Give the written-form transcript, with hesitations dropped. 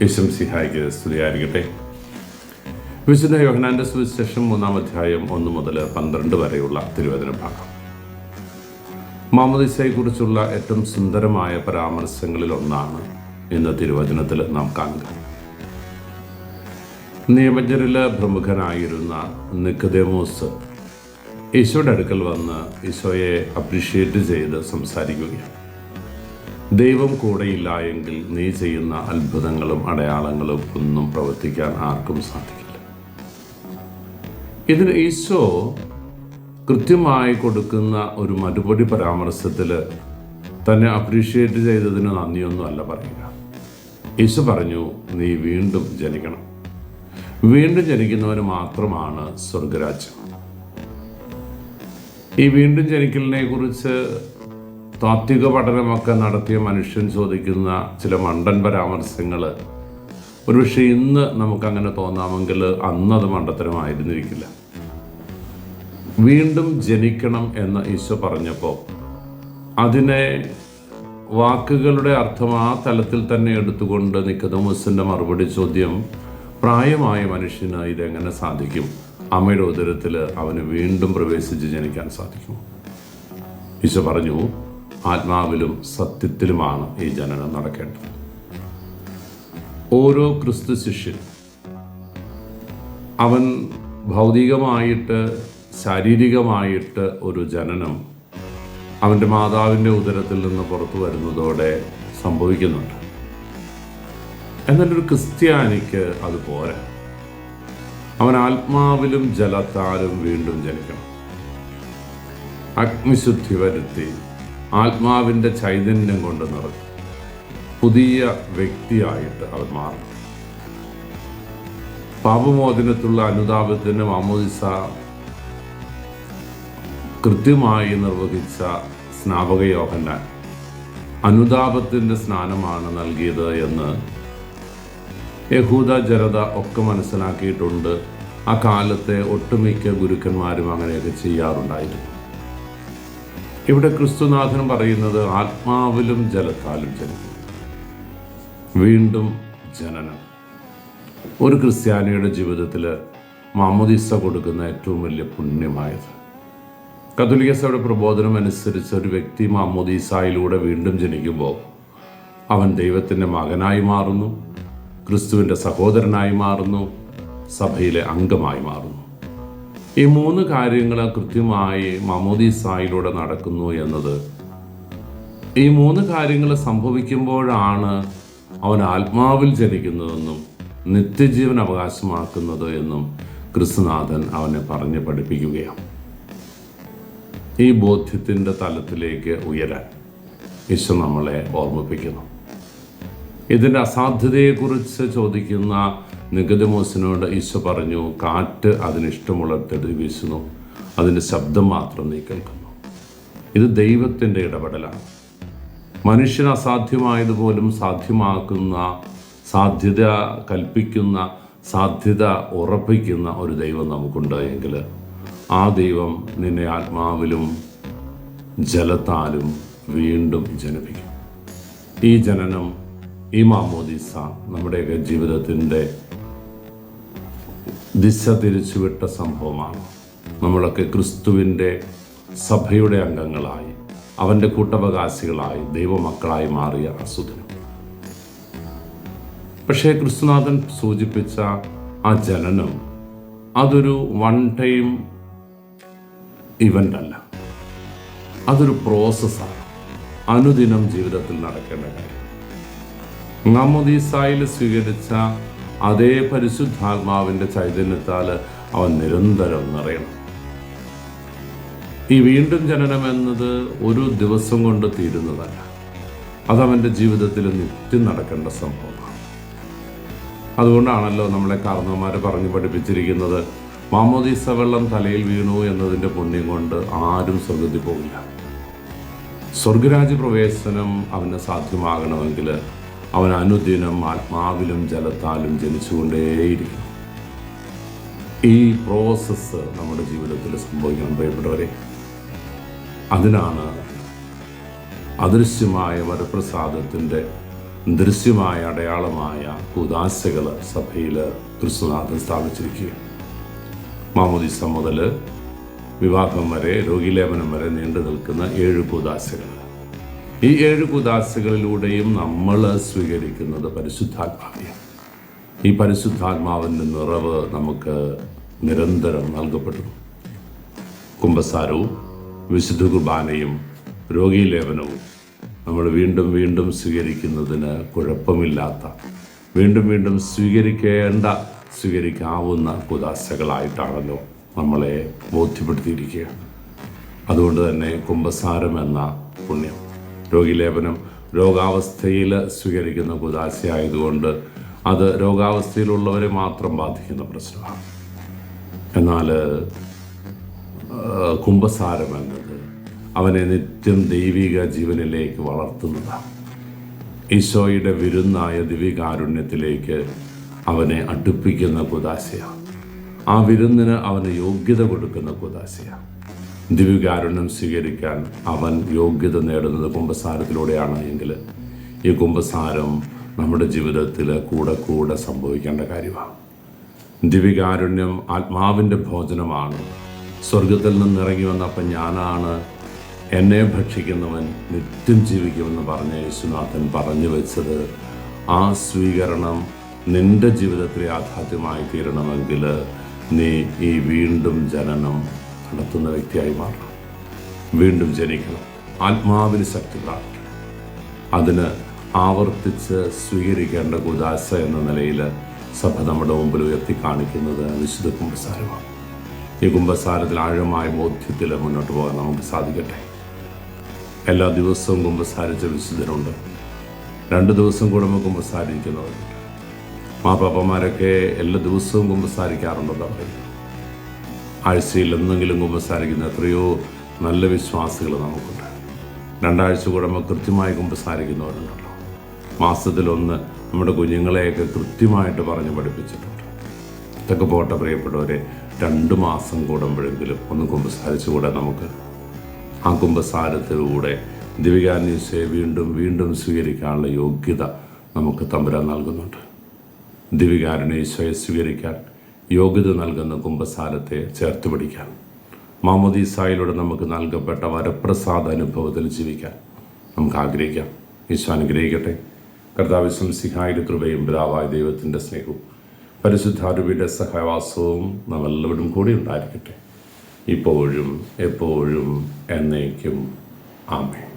യേശുമിശിഹായ്ക്ക് സ്തുതിയായിരിക്കട്ടെ. വിശുദ്ധ യോഹന്നാന്റെ സുവിശേഷം 3-ാം അധ്യായം 1 മുതൽ 12 വരെയുള്ള തിരുവചന ഭാഗം. മാമോദീസയെക്കുറിച്ചുള്ള ഏറ്റവും സുന്ദരമായ പരാമർശങ്ങളിൽ ഒന്നാണ് ഇന്ന് തിരുവചനത്തിൽ നാം കാണുക. നിയമജ്ഞരിൽ പ്രമുഖനായിരുന്ന നിക്കോദേമോസ് ഈശോയുടെ അടുക്കൽ വന്ന് ഈശോയെ അപ്രീഷിയേറ്റ് ചെയ്ത് സംസാരിക്കുകയാണ്. ദൈവം കൂടെയില്ല എങ്കിൽ നീ ചെയ്യുന്ന അത്ഭുതങ്ങളും അടയാളങ്ങളും ഒന്നും പ്രവർത്തിക്കാൻ ആർക്കും സാധിക്കില്ല. ഇതിന് ഈശോ കൃത്യമായി കൊടുക്കുന്ന ഒരു മറുപടി പരാമർശത്തിൽ തന്നെ അപ്രീഷിയേറ്റ് ചെയ്തതിന് നന്ദിയൊന്നും അല്ല പറയുക. ഈശോ പറഞ്ഞു, നീ വീണ്ടും ജനിക്കണം. വീണ്ടും ജനിക്കുന്നവന് മാത്രമാണ് സ്വർഗരാജ്യം. ഈ വീണ്ടും ജനിക്കലിനെ കുറിച്ച് താത്വിക പഠനമൊക്കെ നടത്തിയ മനുഷ്യൻ ചോദിക്കുന്ന ചില മണ്ടൻ പരാമർശങ്ങൾ ഒരുപക്ഷെ ഇന്ന് നമുക്കങ്ങനെ തോന്നാമെങ്കിൽ അന്നത് മണ്ടത്തരമായിരുന്നിരിക്കില്ല. വീണ്ടും ജനിക്കണം എന്ന് ഈശോ പറഞ്ഞപ്പോൾ അതിനെ വാക്കുകളുടെ അർത്ഥം ആ തലത്തിൽ തന്നെ എടുത്തുകൊണ്ട് നിക്കോദേമോസിൻ്റെ മറുപടി ചോദ്യം, പ്രായമായ മനുഷ്യന് ഇതെങ്ങനെ സാധിക്കും? അമ്മയുടെ ഉദരത്തിൽ അവന് വീണ്ടും പ്രവേശിച്ച് ജനിക്കാൻ സാധിക്കും? ഈശോ പറഞ്ഞു, ആത്മാവിലും സത്യത്തിലുമാണ് ഈ ജനനം നടക്കേണ്ടത്. ഓരോ ക്രിസ്തു ശിഷ്യൻ അവൻ ഭൗതികമായിട്ട് ശാരീരികമായിട്ട് ഒരു ജനനം അവൻ്റെ മാതാവിൻ്റെ ഉദരത്തിൽ നിന്ന് പുറത്തു വരുന്നതോടെ സംഭവിക്കുന്നുണ്ട്. എന്നാലൊരു ക്രിസ്ത്യാനിക്ക് അത് പോരാ. അവൻ ആത്മാവിലും ജലത്താലും വീണ്ടും ജനിക്കണം. അഗ്നിശുദ്ധി വരുത്തി ആത്മാവിൻ്റെ ചൈതന്യം കൊണ്ട് നിറഞ്ഞ് പുതിയ വ്യക്തിയായിട്ട് അവൻ മാറും. പാപമോചനത്തിലുള്ള അനുതാപത്തിന് മാമോദീസ കൃത്യമായി നിർവഹിച്ച സ്നാപക യോഹന്നാൻ അനുതാപത്തിൻ്റെ സ്നാനമാണ് നൽകിയത് എന്ന് യഹൂദ ജനത ഒക്കെ മനസ്സിലാക്കിയിട്ടുണ്ട്. ആ കാലത്തെ ഒട്ടുമിക്ക ഗുരുക്കന്മാരും അങ്ങനെയൊക്കെ ചെയ്യാറുണ്ടായിരുന്നു. ഇവിടെ ക്രിസ്തുനാഥൻ പറയുന്നത് ആത്മാവിലും ജലത്താലും ജനിക്കും. വീണ്ടും ജനനം ഒരു ക്രിസ്ത്യാനിയുടെ ജീവിതത്തിൽ മാമോദീസ കൊടുക്കുന്ന ഏറ്റവും വലിയ പുണ്യമായത്. കത്തോലിക്ക സഭയുടെ പ്രബോധനം അനുസരിച്ച് ഒരു വ്യക്തി മാമോദീസായിലൂടെ വീണ്ടും ജനിക്കുമ്പോൾ അവൻ ദൈവത്തിൻ്റെ മകനായി മാറുന്നു, ക്രിസ്തുവിൻ്റെ സഹോദരനായി മാറുന്നു, സഭയിലെ അംഗമായി മാറുന്നു. ഈ 3 കാര്യങ്ങൾ കൃത്യമായി മാമോദീസായിലൂടെ നടക്കുന്നു എന്നത്, ഈ 3 കാര്യങ്ങൾ സംഭവിക്കുമ്പോഴാണ് അവൻ ആത്മാവിൽ ജനിക്കുന്നതെന്നും നിത്യജീവൻ അവകാശമാക്കുന്നത് എന്നും ക്രിസ്തുനാഥൻ അവനെ പറഞ്ഞ് പഠിപ്പിക്കുകയാണ്. ഈ ബോധ്യത്തിൻ്റെ തലത്തിലേക്ക് ഉയരാൻ ഈശോ നമ്മളെ ഓർമ്മിപ്പിക്കുന്നു. ഇതിൻ്റെ അസാധ്യതയെക്കുറിച്ച് ചോദിക്കുന്ന നിക്കോദേമോസിനോട് ഈശോ പറഞ്ഞു, കാറ്റ് അതിനിഷ്ടമുള്ളിടത്ത് വീശുന്നു, അതിൻ്റെ ശബ്ദം മാത്രം നീ കേൾക്കുന്നു. ഇത് ദൈവത്തിൻ്റെ ഇടപെടലാണ്. മനുഷ്യന് അസാധ്യമായതുപോലും സാധ്യമാക്കുന്ന, സാധ്യത കൽപ്പിക്കുന്ന, സാധ്യത ഉറപ്പിക്കുന്ന ഒരു ദൈവം നമുക്കുണ്ട് എങ്കിൽ ആ ദൈവം നിന്നെ ആത്മാവിലും ജലത്താലും വീണ്ടും ജനിപ്പിക്കും. ഈ ജനനം, ഈ മാമോദീസ നമ്മുടെയൊക്കെ ജീവിതത്തിൻ്റെ ദിശ തിരിച്ചുവിട്ട സംഭവമാണ്. നമ്മളൊക്കെ ക്രിസ്തുവിൻ്റെ സഭയുടെ അംഗങ്ങളായി, അവൻ്റെ കൂട്ടവകാശികളായി, ദൈവമക്കളായി മാറിയ അസുദിനം. പക്ഷേ ക്രിസ്തുനാഥൻ സൂചിപ്പിച്ച ആ ജനനം അതൊരു വൺ ടൈം ഇവൻ്റ് അല്ല, അതൊരു പ്രോസസ്സാണ്. അനുദിനം ജീവിതത്തിൽ നടക്കേണ്ട കാര്യം. മാമോദീസായിൽ സ്വീകരിച്ച അതേ പരിശുദ്ധാത്മാവിൻ്റെ ചൈതന്യത്താൽ അവൻ നിരന്തരം നിറയണം. ഈ വീണ്ടും ജനനം എന്നത് ഒരു ദിവസം കൊണ്ട് തീരുന്നതല്ല, അതവൻ്റെ ജീവിതത്തിൽ നിത്യം നടക്കേണ്ട സംഭവമാണ്. അതുകൊണ്ടാണല്ലോ നമ്മളെ കാരണവന്മാർ പറഞ്ഞു പഠിപ്പിച്ചിരിക്കുന്നത്, മാമോദീസ വെള്ളം തലയിൽ വീണു എന്നതിൻ്റെ പുണ്യം കൊണ്ട് ആരും സ്വർഗ്ഗത്തിൽ പോകില്ല. സ്വർഗരാജ്യ പ്രവേശനം അവന് സാധ്യമാകണമെങ്കിൽ അവൻ അനുദിനം ആത്മാവിലും ജലത്താലും ജനിച്ചുകൊണ്ടേയിരിക്കും. ഈ പ്രോസസ്സ് നമ്മുടെ ജീവിതത്തിൽ സംഭവിക്കണം പ്രിയപ്പെട്ടവരെ. അതിനാണ് അദൃശ്യമായ വരപ്രസാദത്തിൻ്റെ ദൃശ്യമായ അടയാളമായ കൂദാശകൾ സഭയിൽ ക്രിസ്തുനാഥൻ സ്ഥാപിച്ചിരിക്കുകയാണ്. മാമോദീസ മുതൽ വിവാഹം വരെ, രോഗീലേപനം വരെ നീണ്ടു നിൽക്കുന്ന 7 കൂദാശകൾ. ഈ 7 കൂദാശകളിലൂടെയും നമ്മൾ സ്വീകരിക്കുന്നത് പരിശുദ്ധാത്മാവിനെയാണ്. ഈ പരിശുദ്ധാത്മാവിൻ്റെ നിറവ് നമുക്ക് നിരന്തരം നൽകപ്പെടുന്നു. കുമ്പസാരവും വിശുദ്ധ കുർബാനയും രോഗീലേപനവും നമ്മൾ വീണ്ടും വീണ്ടും സ്വീകരിക്കുന്നതിന് കുഴപ്പമില്ലാത്ത, വീണ്ടും വീണ്ടും സ്വീകരിക്കാവുന്ന കൂദാശകളായിട്ടാണല്ലോ നമ്മളെ ബോധ്യപ്പെടുത്തിയിരിക്കുകയാണ്. അതുകൊണ്ട് തന്നെ കുമ്പസാരം എന്ന പുണ്യം, രോഗീലേപനം രോഗാവസ്ഥയിൽ സ്വീകരിക്കുന്ന കൂദാശയായതുകൊണ്ട് അത് രോഗാവസ്ഥയിലുള്ളവരെ മാത്രം ബാധിക്കുന്ന പ്രശ്നമാണ്. എന്നാൽ കുമ്പസാരം എന്നത് അവനെ നിത്യം ദൈവിക ജീവനിലേക്ക് വളർത്തുന്നതാണ്. ഈശോയുടെ വിരുന്നായ ദിവ്യകാരുണ്യത്തിലേക്ക് അവനെ അടുപ്പിക്കുന്ന കൂദാശയാണ്. ആ വിരുന്നിന് അവന് യോഗ്യത കൊടുക്കുന്ന കൂദാശയാണ്. ദിവ്യകാരുണ്യം സ്വീകരിക്കാൻ അവൻ യോഗ്യത നേടുന്നത് കുമ്പസാരത്തിലൂടെയാണ് എങ്കിൽ ഈ കുമ്പസാരം നമ്മുടെ ജീവിതത്തിൽ കൂടെ സംഭവിക്കേണ്ട കാര്യമാണ്. ദിവ്യകാരുണ്യം ആത്മാവിൻ്റെ ഭോജനമാണ്. സ്വർഗത്തിൽ നിന്നിറങ്ങി വന്നപ്പോൾ ഞാനാണ്, എന്നെ ഭക്ഷിക്കുന്നവൻ നിത്യം ജീവിക്കുമെന്ന് പറഞ്ഞ യേശുനാഥൻ പറഞ്ഞു വെച്ചത്, ആ സ്വീകരണം നിന്റെ ജീവിതത്തിൽ യാഥാർത്ഥ്യമായി തീരണമെങ്കിൽ നീ ഈ വീണ്ടും ജനനം നടത്തുന്ന വ്യക്തിയായി മാറണം. വീണ്ടും ജനിക്കണം, ആത്മാവിന് ശക്തി പ്രാപിക്കണം. അതിന് ആവർത്തിച്ച് സ്വീകരിക്കേണ്ട കൂദാശ എന്ന നിലയിൽ സഭ നമ്മുടെ മുമ്പിൽ ഉയർത്തി കാണിക്കുന്നത് വിശുദ്ധ കുമ്പസാരമാണ്. ഈ കുമ്പസാരത്തിൽ ആഴമായ ബോധ്യത്തിൽ മുന്നോട്ട് പോകാൻ നമുക്ക് സാധിക്കട്ടെ. എല്ലാ ദിവസവും കുമ്പസാരിച്ച വിശുദ്ധരുണ്ട്, 2 ദിവസം കൂടുമ്പോൾ കുമ്പസാരിക്കുന്നവരുണ്ട്. മാപ്പാപ്പന്മാരൊക്കെ എല്ലാ ദിവസവും കുമ്പസാരിക്കാറുണ്ടെന്ന് പറയും. ആഴ്ചയിൽ എന്തെങ്കിലും കുമ്പസാരിക്കുന്ന എത്രയോ നല്ല വിശ്വാസികൾ നമുക്കുണ്ട്. 2 ആഴ്ച കൂടുമ്പോൾ കൃത്യമായി കുമ്പസാരിക്കുന്നവരുണ്ടല്ലോ. മാസത്തിലൊന്ന് നമ്മുടെ കുഞ്ഞുങ്ങളെയൊക്കെ കൃത്യമായിട്ട് പറഞ്ഞ് പഠിപ്പിച്ചിട്ടുണ്ട്. ഇതൊക്കെ പോട്ടെ പ്രിയപ്പെട്ടവരെ, 2 മാസം കൂടുമ്പോഴെങ്കിലും ഒന്ന് കുമ്പസാരിച്ചുകൂടെ നമുക്ക്? ആ കുമ്പസാരത്തിലൂടെ ദിവ്യകാരുണ്യത്തെ വീണ്ടും വീണ്ടും സ്വീകരിക്കാനുള്ള യോഗ്യത നമുക്ക് തമ്പുരാൻ നൽകുന്നുണ്ട്. ദിവ്യകാരുണ്യത്തെ സ്വീകരിക്കാൻ യോഗ്യത നൽകുന്ന കുമ്പസാരത്തെ ചേർത്ത് പിടിക്കാൻ, മാമോദീസായിലൂടെ നമുക്ക് നൽകപ്പെട്ട വരപ്രസാദ അനുഭവത്തിൽ ജീവിക്കാൻ നമുക്ക് ആഗ്രഹിക്കാം. ഈശോ അനുഗ്രഹിക്കട്ടെ. കർത്താവ് മിശിഹായുടെ കൃപയും പിതാവായ ദൈവത്തിൻ്റെ സ്നേഹവും പരിശുദ്ധാരൂപിയുടെ സഹവാസവും നമ്മളെല്ലാവരും കൂടി ഉണ്ടായിരിക്കട്ടെ, ഇപ്പോഴും എപ്പോഴും എന്നേക്കും. ആമേൻ.